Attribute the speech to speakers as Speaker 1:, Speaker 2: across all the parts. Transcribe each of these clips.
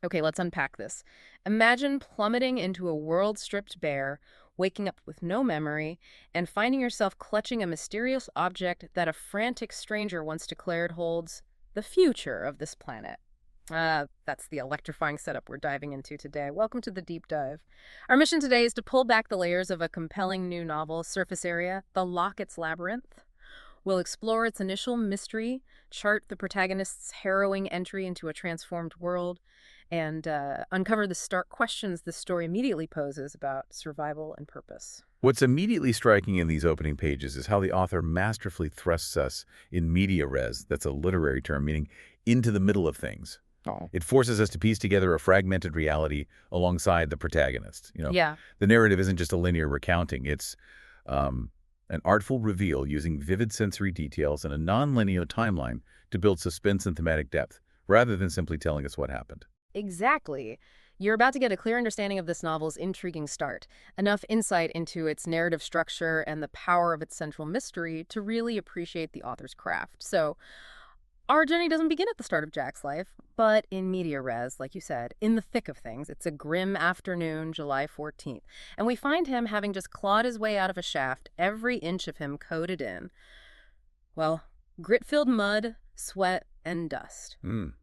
Speaker 1: Okay, let's unpack this. Imagine plummeting into a world stripped bare, waking up with no memory, and finding yourself clutching a mysterious object that a frantic stranger once declared holds the future of this planet. That's the electrifying setup we're diving into today. Welcome to the deep dive. Our mission today is to pull back the layers of a compelling new novel, Surface Area, The Locket's Labyrinth. We'll explore its initial mystery, chart the protagonist's harrowing entry into a transformed world, and uncover the stark questions this story immediately poses about survival and purpose.
Speaker 2: What's immediately striking in these opening pages is how the author masterfully thrusts us in media res, that's a literary term, meaning into the middle of things.
Speaker 1: Oh.
Speaker 2: It forces us to piece together a fragmented reality alongside the protagonist.
Speaker 1: Yeah,
Speaker 2: The narrative isn't just a linear recounting. It's an artful reveal using vivid sensory details and a non-linear timeline to build suspense and thematic depth, rather than simply telling us what happened.
Speaker 1: exactly. You're about to get a clear understanding of this novel's intriguing start, enough insight into its narrative structure and the power of its central mystery to really appreciate the author's craft. So, our journey doesn't begin at the start of Jack's life, but in media res, like you said, in the thick of things. It's a grim afternoon, July 14th, and we find him having just clawed his way out of a shaft, every inch of him coated in, well, grit-filled mud, sweat, and dust.
Speaker 2: Mm.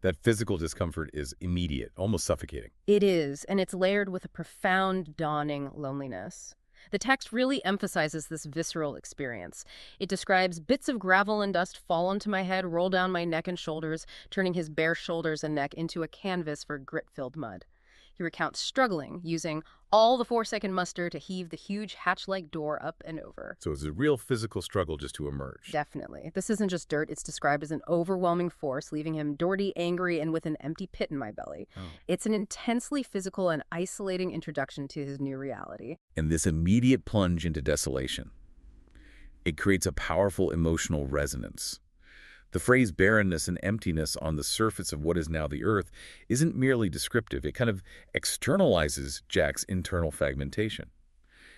Speaker 2: That physical discomfort is immediate, almost suffocating.
Speaker 1: It is, and it's layered with a profound, dawning loneliness. The text really emphasizes this visceral experience. It describes bits of gravel and dust fall onto my head, roll down my neck and shoulders, turning his bare shoulders and neck into a canvas for grit-filled mud. He recounts struggling, using all the force I can muster to heave the huge hatch-like door up and over.
Speaker 2: So it's a real physical struggle just to emerge.
Speaker 1: Definitely. This isn't just dirt, it's described as an overwhelming force, leaving him dirty, angry, and with an empty pit in my belly.
Speaker 2: Oh.
Speaker 1: It's an intensely physical and isolating introduction to his new reality.
Speaker 2: And this immediate plunge into desolation, it creates a powerful emotional resonance. The phrase barrenness and emptiness on the surface of what is now the Earth isn't merely descriptive. It kind of externalizes Jack's internal fragmentation.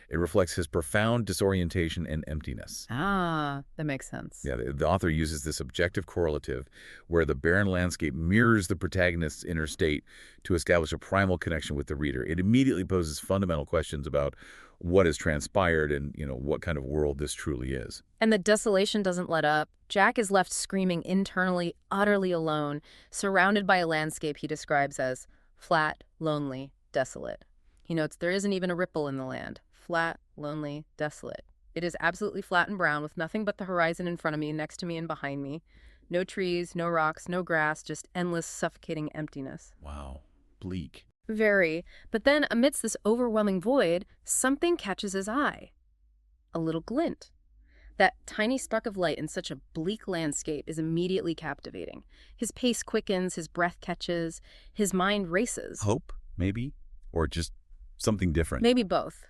Speaker 2: It reflects his profound disorientation and emptiness.
Speaker 1: Ah, that makes sense.
Speaker 2: Yeah, the author uses this objective correlative where the barren landscape mirrors the protagonist's inner state to establish a primal connection with the reader. It immediately poses fundamental questions about what has transpired and, what kind of world this truly is.
Speaker 1: And the desolation doesn't let up. Jack is left screaming internally, utterly alone, surrounded by a landscape he describes as flat, lonely, desolate. He notes there isn't even a ripple in the land. Flat, lonely, desolate. It is absolutely flat and brown with nothing but the horizon in front of me, next to me, and behind me. No trees, no rocks, no grass, just endless, suffocating emptiness.
Speaker 2: Wow, bleak.
Speaker 1: Very. But then, amidst this overwhelming void, something catches his eye. A little glint. That tiny spark of light in such a bleak landscape is immediately captivating. His pace quickens, his breath catches, his mind races.
Speaker 2: Hope, maybe? Or just something different?
Speaker 1: Maybe both.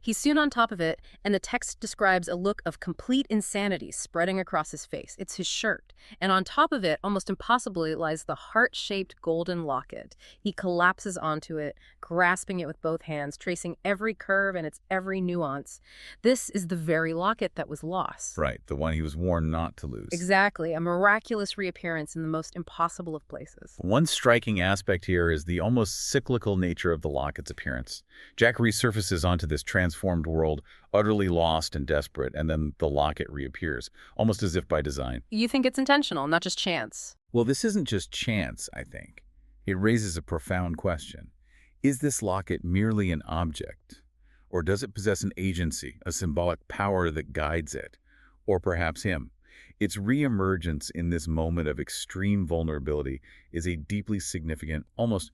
Speaker 1: He's soon on top of it, and the text describes a look of complete insanity spreading across his face. It's his shirt. And on top of it, almost impossibly, lies the heart-shaped golden locket. He collapses onto it, grasping it with both hands, tracing every curve and its every nuance. This is the very locket that was lost.
Speaker 2: Right, the one he was warned not to lose.
Speaker 1: Exactly, a miraculous reappearance in the most impossible of places.
Speaker 2: One striking aspect here is the almost cyclical nature of the locket's appearance. Jack resurfaces onto this transformed world, utterly lost and desperate, and then the locket reappears, almost as if by design.
Speaker 1: You think it's intentional, not just chance?
Speaker 2: Well, this isn't just chance, I think. It raises a profound question. Is this locket merely an object? Or does it possess an agency, a symbolic power that guides it? Or perhaps him? Its reemergence in this moment of extreme vulnerability is a deeply significant, almost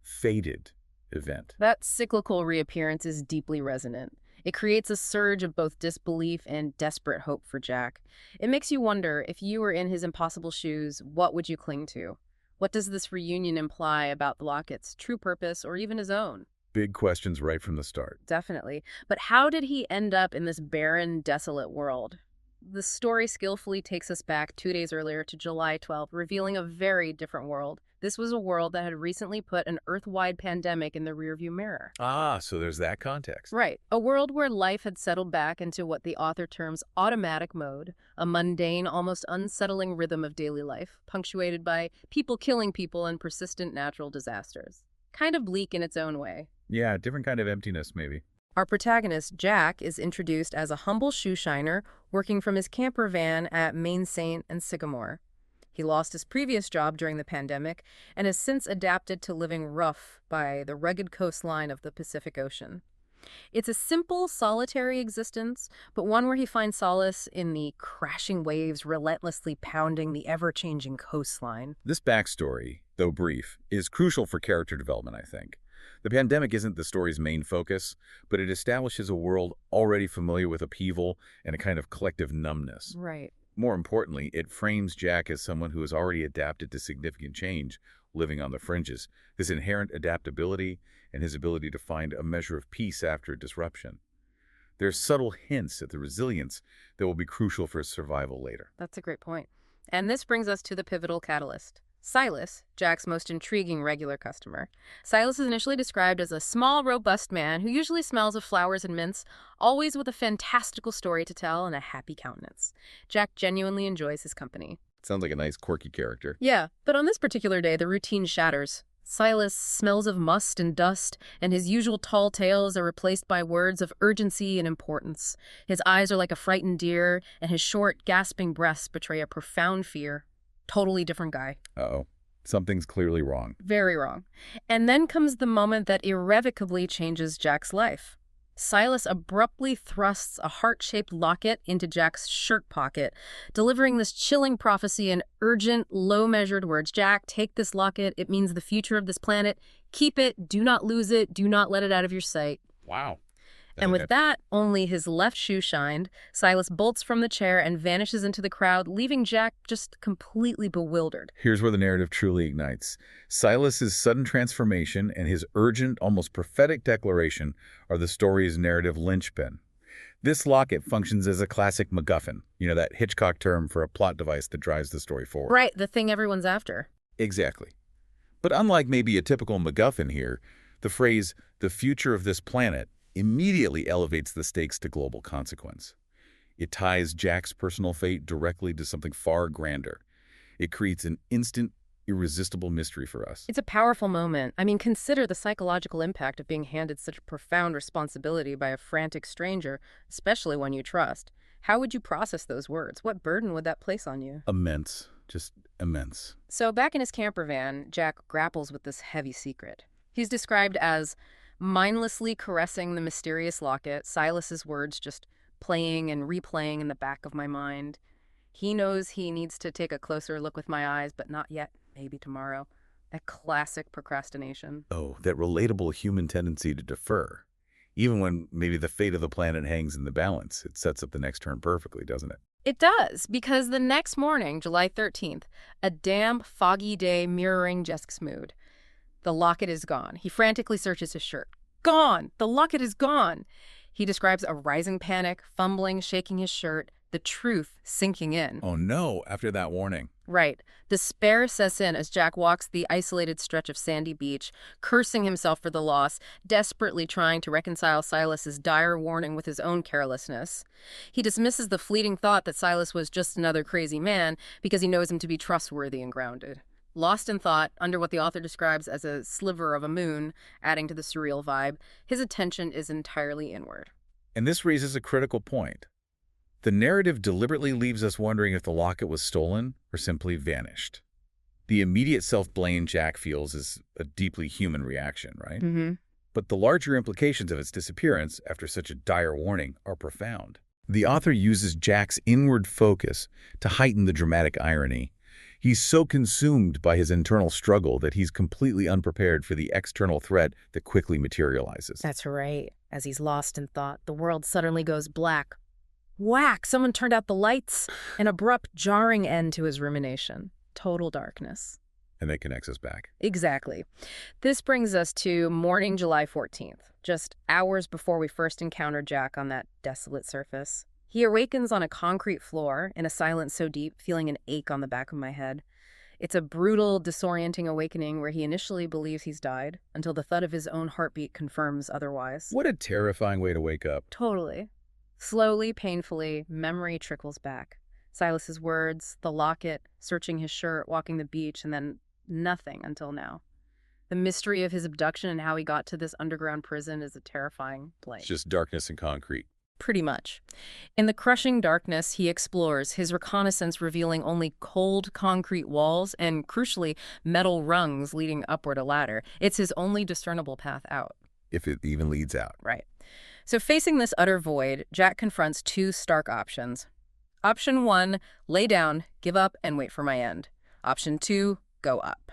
Speaker 2: fated event.
Speaker 1: That cyclical reappearance is deeply resonant. It creates a surge of both disbelief and desperate hope for Jack. It makes you wonder, if you were in his impossible shoes, what would you cling to? What does this reunion imply about the locket's true purpose or even his own?
Speaker 2: Big questions right from the start.
Speaker 1: Definitely. But how did he end up in this barren, desolate world? The story skillfully takes us back 2 days earlier to July 12th, revealing a very different world. This was a world that had recently put an Earth-wide pandemic in the rearview mirror.
Speaker 2: Ah, so there's that context.
Speaker 1: Right, a world where life had settled back into what the author terms automatic mode, a mundane, almost unsettling rhythm of daily life, punctuated by people killing people and persistent natural disasters. Kind of bleak in its own way.
Speaker 2: Yeah, different kind of emptiness, maybe.
Speaker 1: Our protagonist, Jack, is introduced as a humble shoe shiner working from his camper van at Main Saint and Sycamore. He lost his previous job during the pandemic and has since adapted to living rough by the rugged coastline of the Pacific Ocean. It's a simple, solitary existence, but one where he finds solace in the crashing waves relentlessly pounding the ever-changing coastline.
Speaker 2: This backstory, though brief, is crucial for character development, I think. The pandemic isn't the story's main focus, but it establishes a world already familiar with upheaval and a kind of collective numbness.
Speaker 1: Right.
Speaker 2: More importantly, it frames Jack as someone who has already adapted to significant change, living on the fringes, his inherent adaptability and his ability to find a measure of peace after disruption. There's subtle hints at the resilience that will be crucial for his survival later.
Speaker 1: That's a great point. And this brings us to the pivotal catalyst. Silas, Jack's most intriguing regular customer. Silas is initially described as a small, robust man who usually smells of flowers and mints, always with a fantastical story to tell and a happy countenance. Jack genuinely enjoys his company.
Speaker 2: Sounds like a nice, quirky character.
Speaker 1: Yeah, but on this particular day, the routine shatters. Silas smells of must and dust, and his usual tall tales are replaced by words of urgency and importance. His eyes are like a frightened deer, and his short, gasping breaths betray a profound fear. Totally different guy.
Speaker 2: Uh-oh. Something's clearly wrong.
Speaker 1: Very wrong. And then comes the moment that irrevocably changes Jack's life. Silas abruptly thrusts a heart-shaped locket into Jack's shirt pocket, delivering this chilling prophecy in urgent, low-measured words. Jack, take this locket. It means the future of this planet. Keep it. Do not lose it. Do not let it out of your sight.
Speaker 2: Wow.
Speaker 1: And with that, only his left shoe shined. Silas bolts from the chair and vanishes into the crowd, leaving Jack just completely bewildered.
Speaker 2: Here's where the narrative truly ignites. Silas's sudden transformation and his urgent, almost prophetic declaration are the story's narrative linchpin. This locket functions as a classic MacGuffin, that Hitchcock term for a plot device that drives the story forward.
Speaker 1: Right, the thing everyone's after.
Speaker 2: Exactly. But unlike maybe a typical MacGuffin here, the phrase, the future of this planet, immediately elevates the stakes to global consequence. It ties Jack's personal fate directly to something far grander. It creates an instant, irresistible mystery for us.
Speaker 1: It's a powerful moment. I mean, consider the psychological impact of being handed such a profound responsibility by a frantic stranger, especially one you trust. How would you process those words? What burden would that place on you?
Speaker 2: Immense. Just immense.
Speaker 1: So back in his camper van, Jack grapples with this heavy secret. He's described as mindlessly caressing the mysterious locket, Silas's words just playing and replaying in the back of my mind. He knows he needs to take a closer look with my eyes, but not yet, maybe tomorrow. That classic procrastination.
Speaker 2: Oh, that relatable human tendency to defer. Even when maybe the fate of the planet hangs in the balance, it sets up the next turn perfectly, doesn't it?
Speaker 1: It does, because the next morning, July 13th, a damp, foggy day mirroring Jack's mood. The locket is gone. He frantically searches his shirt. Gone! The locket is gone! He describes a rising panic, fumbling, shaking his shirt, the truth sinking in.
Speaker 2: Oh no, after that warning.
Speaker 1: Right. Despair sets in as Jack walks the isolated stretch of sandy beach, cursing himself for the loss, desperately trying to reconcile Silas's dire warning with his own carelessness. He dismisses the fleeting thought that Silas was just another crazy man because he knows him to be trustworthy and grounded. Lost in thought, under what the author describes as a sliver of a moon, adding to the surreal vibe, his attention is entirely inward.
Speaker 2: And this raises a critical point. The narrative deliberately leaves us wondering if the locket was stolen or simply vanished. The immediate self-blame Jack feels is a deeply human reaction, right?
Speaker 1: Mm-hmm.
Speaker 2: But the larger implications of its disappearance after such a dire warning are profound. The author uses Jack's inward focus to heighten the dramatic irony. He's so consumed by his internal struggle that he's completely unprepared for the external threat that quickly materializes.
Speaker 1: That's right. As he's lost in thought, the world suddenly goes black. Whack! Someone turned out the lights. An abrupt, jarring end to his rumination. Total darkness.
Speaker 2: And that connects us back.
Speaker 1: Exactly. This brings us to morning July 14th, just hours before we first encountered Jack on that desolate surface. He awakens on a concrete floor in a silence so deep, feeling an ache on the back of my head. It's a brutal, disorienting awakening where he initially believes he's died, until the thud of his own heartbeat confirms otherwise.
Speaker 2: What a terrifying way to wake up.
Speaker 1: Totally. Slowly, painfully, memory trickles back. Silas's words, the locket, searching his shirt, walking the beach, and then nothing until now. The mystery of his abduction and how he got to this underground prison is a terrifying
Speaker 2: It's
Speaker 1: blank.
Speaker 2: just darkness and concrete.
Speaker 1: Pretty much. In the crushing darkness he explores, his reconnaissance revealing only cold concrete walls and, crucially, metal rungs leading upward a ladder. It's his only discernible path out.
Speaker 2: If it even leads out.
Speaker 1: Right. So facing this utter void, Jack confronts two stark options. Option 1, lay down, give up, and wait for my end. Option 2, go up.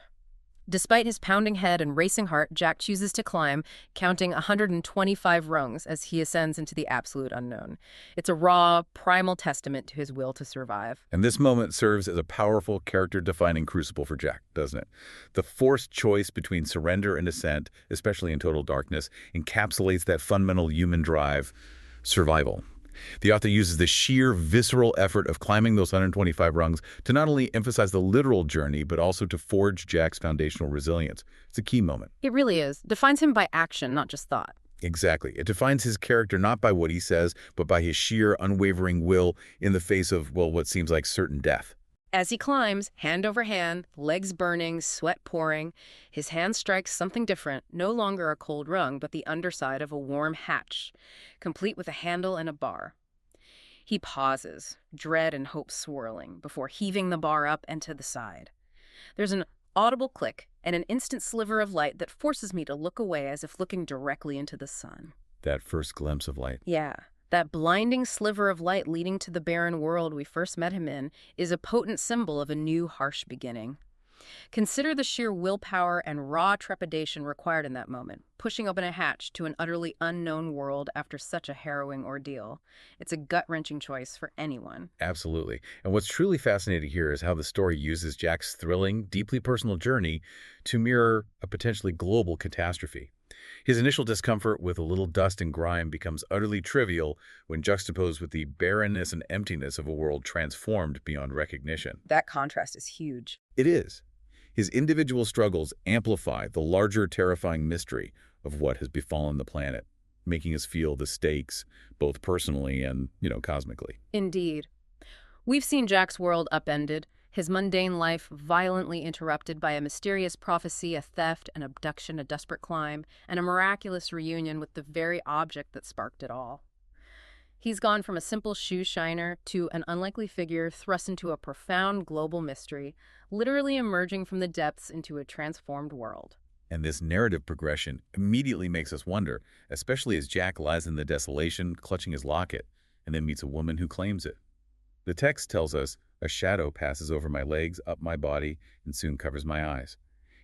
Speaker 1: Despite his pounding head and racing heart, Jack chooses to climb, counting 125 rungs as he ascends into the absolute unknown. It's a raw, primal testament to his will to survive.
Speaker 2: And this moment serves as a powerful character-defining crucible for Jack, doesn't it? The forced choice between surrender and ascent, especially in total darkness, encapsulates that fundamental human drive, survival. The author uses the sheer visceral effort of climbing those 125 rungs to not only emphasize the literal journey, but also to forge Jack's foundational resilience. It's a key moment.
Speaker 1: It really is. Defines him by action, not just thought.
Speaker 2: Exactly. It defines his character not by what he says, but by his sheer, unwavering will in the face of, well, what seems like certain death.
Speaker 1: As he climbs, hand over hand, legs burning, sweat pouring, his hand strikes something different, no longer a cold rung, but the underside of a warm hatch, complete with a handle and a bar. He pauses, dread and hope swirling, before heaving the bar up and to the side. There's an audible click and an instant sliver of light that forces me to look away as if looking directly into the sun.
Speaker 2: That first glimpse of light.
Speaker 1: Yeah. That blinding sliver of light leading to the barren world we first met him in is a potent symbol of a new, harsh beginning. Consider the sheer willpower and raw trepidation required in that moment, pushing open a hatch to an utterly unknown world after such a harrowing ordeal. It's a gut-wrenching choice for anyone.
Speaker 2: Absolutely. And what's truly fascinating here is how the story uses Jack's thrilling, deeply personal journey to mirror a potentially global catastrophe. His initial discomfort with a little dust and grime becomes utterly trivial when juxtaposed with the barrenness and emptiness of a world transformed beyond recognition.
Speaker 1: That contrast is huge.
Speaker 2: It is. His individual struggles amplify the larger terrifying mystery of what has befallen the planet, making us feel the stakes, both personally and, cosmically.
Speaker 1: Indeed. We've seen Jack's world upended, his mundane life violently interrupted by a mysterious prophecy, a theft, an abduction, a desperate climb, and a miraculous reunion with the very object that sparked it all. He's gone from a simple shoe shiner to an unlikely figure thrust into a profound global mystery, literally emerging from the depths into a transformed world.
Speaker 2: And this narrative progression immediately makes us wonder, especially as Jack lies in the desolation, clutching his locket, and then meets a woman who claims it. The text tells us, "A shadow passes over my legs, up my body, and soon covers my eyes."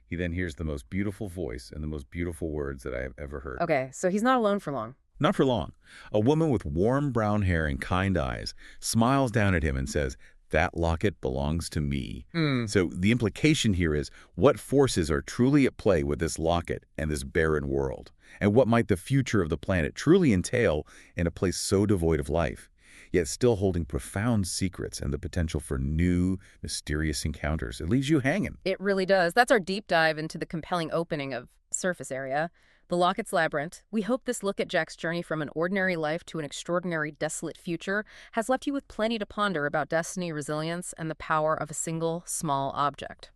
Speaker 2: He then hears the most beautiful voice and the most beautiful words that I have ever heard.
Speaker 1: Okay, so he's not alone for long.
Speaker 2: Not for long. A woman with warm brown hair and kind eyes smiles down at him and says, "That locket belongs to me." So the implication here is, what forces are truly at play with this locket and this barren world? And what might the future of the planet truly entail in a place so devoid of life, yet still holding profound secrets and the potential for new, mysterious encounters? It leaves you hanging.
Speaker 1: It really does. That's our deep dive into the compelling opening of Surface Area, The Locket's Labyrinth. We hope this look at Jack's journey from an ordinary life to an extraordinary, desolate future has left you with plenty to ponder about destiny, resilience, and the power of a single, small object.